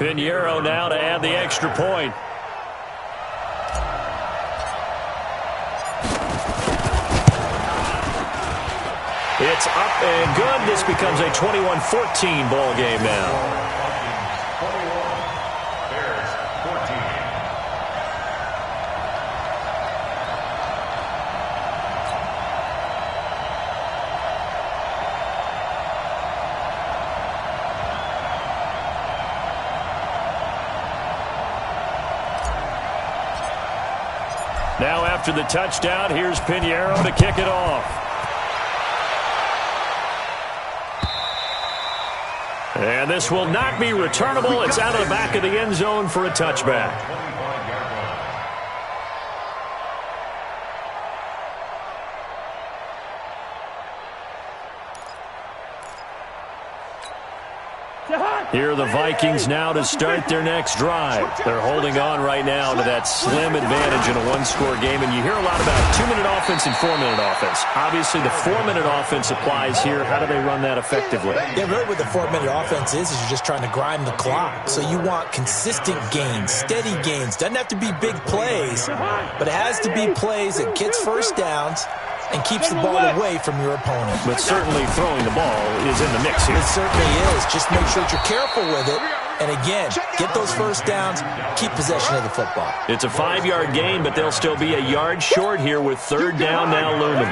Pinheiro now to add the extra point. It's up and good. This becomes a 21-14 ball game now. Now after the touchdown, here's Pinheiro to kick it off. And this will not be returnable. It's out of the back of the end zone for a touchback. Here are the Vikings now to start their next drive. They're holding on right now to that slim advantage in a one-score game. And you hear a lot about 2-minute offense and 4-minute offense. Obviously, the 4-minute offense applies here. How do they run that effectively? Yeah, really what the 4-minute offense is you're just trying to grind the clock. So you want consistent gains, steady gains. Doesn't have to be big plays, but it has to be plays that gets first downs and keeps the ball away from your opponent. But certainly throwing the ball is in the mix here. It certainly is. Just make sure that you're careful with it. And again, get those first downs, keep possession of the football. It's a 5-yard gain, but they'll still be a yard short here with third down now looming.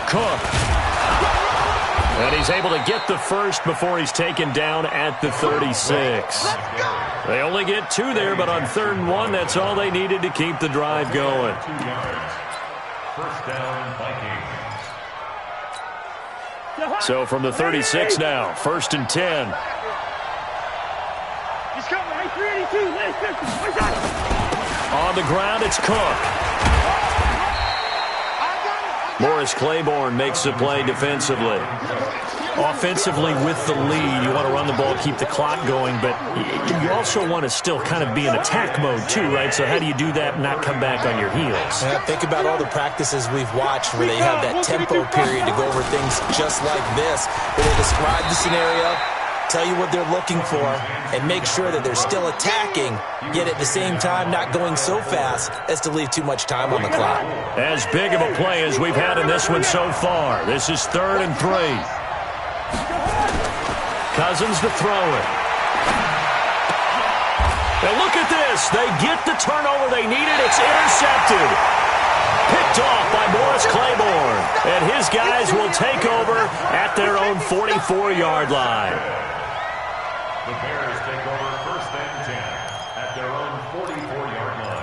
Cook. And he's able to get the first before he's taken down at the 36. They only get 2 there, but on 3rd and 1, that's all they needed to keep the drive going. First down, Vikings. So from the 36 now, 1st and 10. On the ground, it's Cook. Morris Claiborne makes the play defensively. Offensively with the lead, you want to run the ball, keep the clock going, but you also want to still kind of be in attack mode too, right? So how do you do that and not come back on your heels? Yeah, think about all the practices we've watched where they have that tempo period to go over things just like this, where they describe the scenario, tell you what they're looking for, and make sure that they're still attacking, yet at the same time not going so fast as to leave too much time on the clock. As big of a play as we've had in this one so far. This is 3rd and 3. Cousins to throw it. Now look at this. They get the turnover they needed. It's intercepted. Picked off by Morris Claiborne. And his guys will take over at their own 44-yard line. The Bears take over 1st and 10 at their own 44-yard line.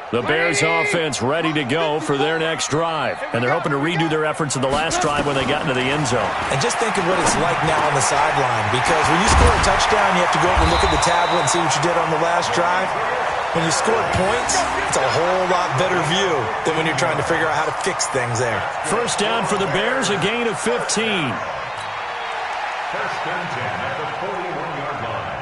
The Bears offense ready to go for their next drive. And they're hoping to redo their efforts in the last drive when they got into the end zone. And just think of what it's like now on the sideline, because when you score a touchdown, you have to go up and look at the tablet and see what you did on the last drive. When you score points, it's a whole lot better view than when you're trying to figure out how to fix things there. 1st down for the Bears, a gain of 15. 1st and 10 at the 41-yard line.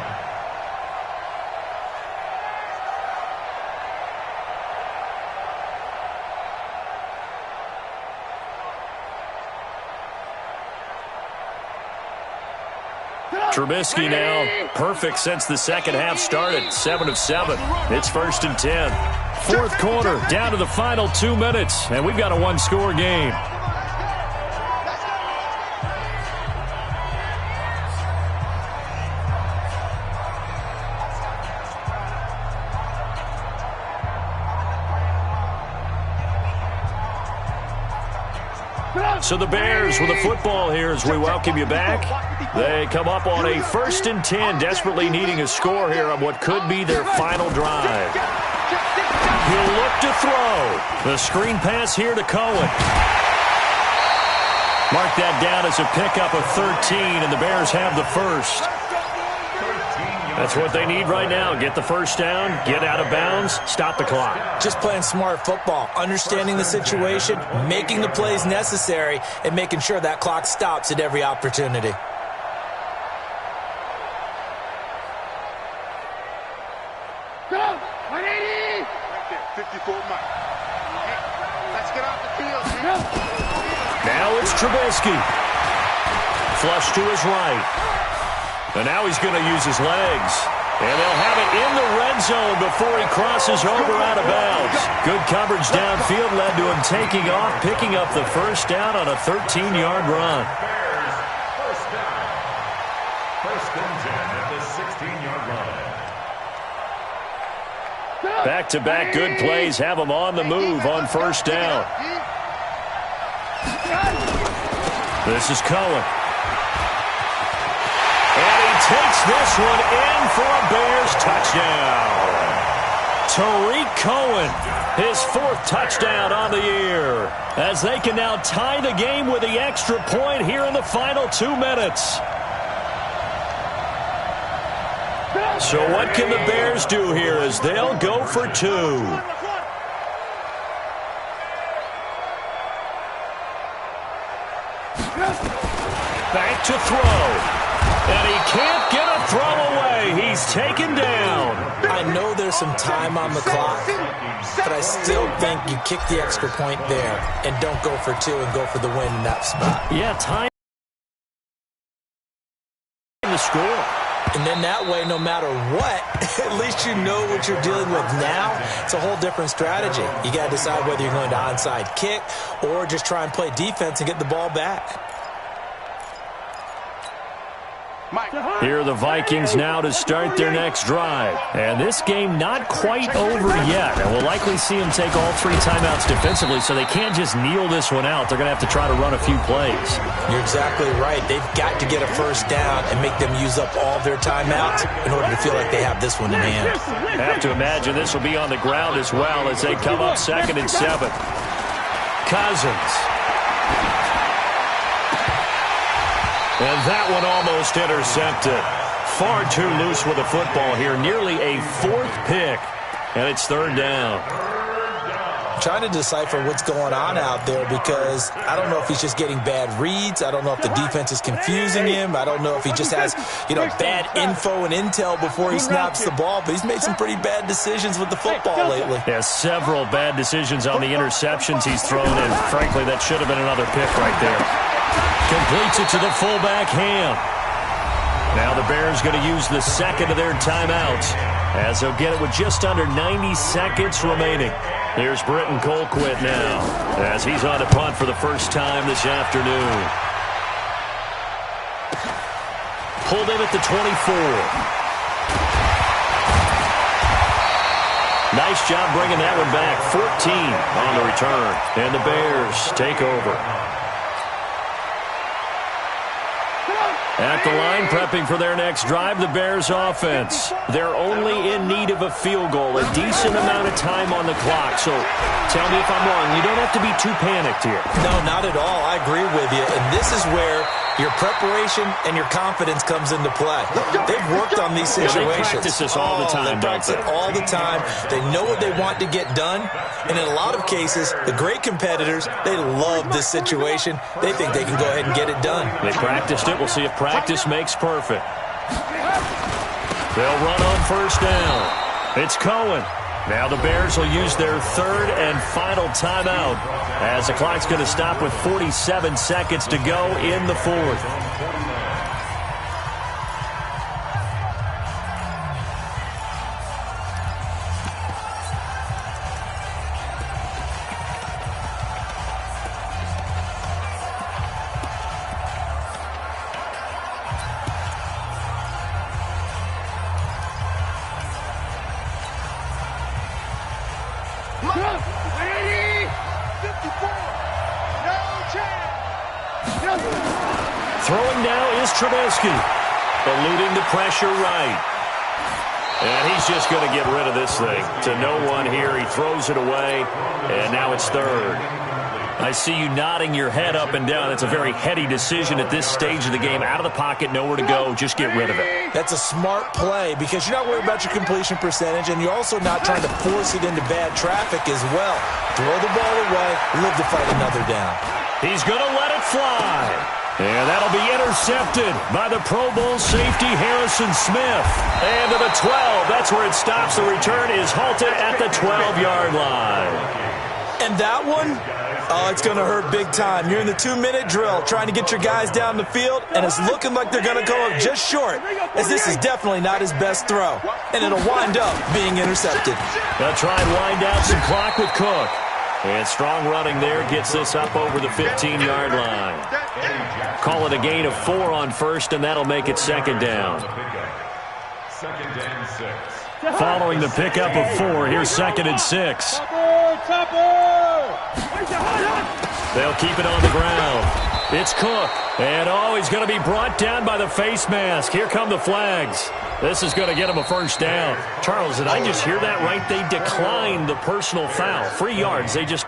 Trubisky now perfect since the second half started. 7 of 7. It's 1st and 10. 4th quarter, down to the final 2 minutes, and we've got a one-score game. So the Bears with the football here as we welcome you back. They come up on a 1st and 10, desperately needing a score here on what could be their final drive. He'll look to throw. The screen pass here to Cohen. Mark that down as a pickup of 13, and the Bears have the first. 13 That's what they need right now. Get the first down, get out of bounds, stop the clock. Just playing smart football, understanding the situation, making the plays necessary, and making sure that clock stops at every opportunity. Go! 180! Right there, 54 miles. Let's get off the field. Now it's Trubisky. Flush to his right. And now he's going to use his legs. And they'll have it in the red zone before he crosses over out of bounds. Good coverage downfield led to him taking off, picking up the first down on a 13-yard run. First down. First and 10 at the 16-yard line. Back-to-back good plays have him on the move on first down. This is Cohen. And he takes this one in for a Bears touchdown. Tariq Cohen, his 4th touchdown on the year, as they can now tie the game with the extra point here in the final 2 minutes. So what can the Bears do here as they'll go for 2? Back to throw. And he can't get a throw away. He's taken down. I know there's some time on the clock, but I still think you kick the extra point there and don't go for 2 and go for the win in that spot. Yeah, time to score. And then that way, no matter what, at least you know what you're dealing with now. It's a whole different strategy. You got to decide whether you're going to onside kick or just try and play defense and get the ball back. Here are the Vikings now to start their next drive. And this game not quite over yet. And we'll likely see them take all 3 timeouts defensively, so they can't just kneel this one out. They're going to have to try to run a few plays. You're exactly right. They've got to get a first down and make them use up all their timeouts in order to feel like they have this one in hand. Have to imagine this will be on the ground as well as they come up 2nd and 7. Cousins. And that one almost intercepted. Far too loose with the football here. Nearly a 4th pick. And it's 3rd down. I'm trying to decipher what's going on out there because I don't know if he's just getting bad reads. I don't know if the defense is confusing him. I don't know if he just has, bad info and intel before he snaps the ball. But he's made some pretty bad decisions with the football lately. Yeah, several bad decisions on the interceptions he's thrown. And frankly, that should have been another pick right there. Completes it to the fullback, Ham. Now the Bears going to use the 2nd of their timeouts as they'll get it with just under 90 seconds remaining. Here's Britton Colquitt now as he's on to punt for the first time this afternoon. Pulled in at the 24. Nice job bringing that one back. 14 on the return. And the Bears take over. At the line, prepping for their next drive, the Bears offense. They're only in need of a field goal, a decent amount of time on the clock. So tell me if I'm wrong. You don't have to be too panicked here. No, not at all. I agree with you. And this is where your preparation and your confidence comes into play. They've worked on these situations. Yeah, they practice this all the time, they practice it all the time. They know what they want to get done. And in a lot of cases, the great competitors, they love this situation. They think they can go ahead and get it done. They practiced it. We'll see if practice makes perfect. They'll run on first down. It's Cohen. Now the Bears will use their 3rd and final timeout as the clock's going to stop with 47 seconds to go in the 4th. Throwing now is Trubisky, eluding the pressure right. And he's just going to get rid of this thing. To no one here. He throws it away, and now it's 3rd. I see you nodding your head up and down. That's a very heady decision at this stage of the game. Out of the pocket, nowhere to go. Just get rid of it. That's a smart play because you're not worried about your completion percentage, and you're also not trying to force it into bad traffic as well. Throw the ball away, live to fight another down. He's going to let it fly. And that'll be intercepted by the Pro Bowl safety Harrison Smith. And to the 12. That's where it stops. The return is halted at the 12-yard line. And that one, oh, it's going to hurt big time. You're in the 2-minute drill trying to get your guys down the field, and it's looking like they're going to go up just short, as this is definitely not his best throw. And it'll wind up being intercepted. They'll try and wind down some clock with Cook. And strong running there gets this up over the 15-yard line. Call it a gain of 4 on first, and that'll make it second down. Second and 6. Following the pickup of 4, here's second and 6. They'll keep it on the ground. It's Cook. And, oh, he's going to be brought down by the face mask. Here come the flags. This is going to get him a first down. Charles, did I just hear that right? They declined the personal foul. 3 yards. They just...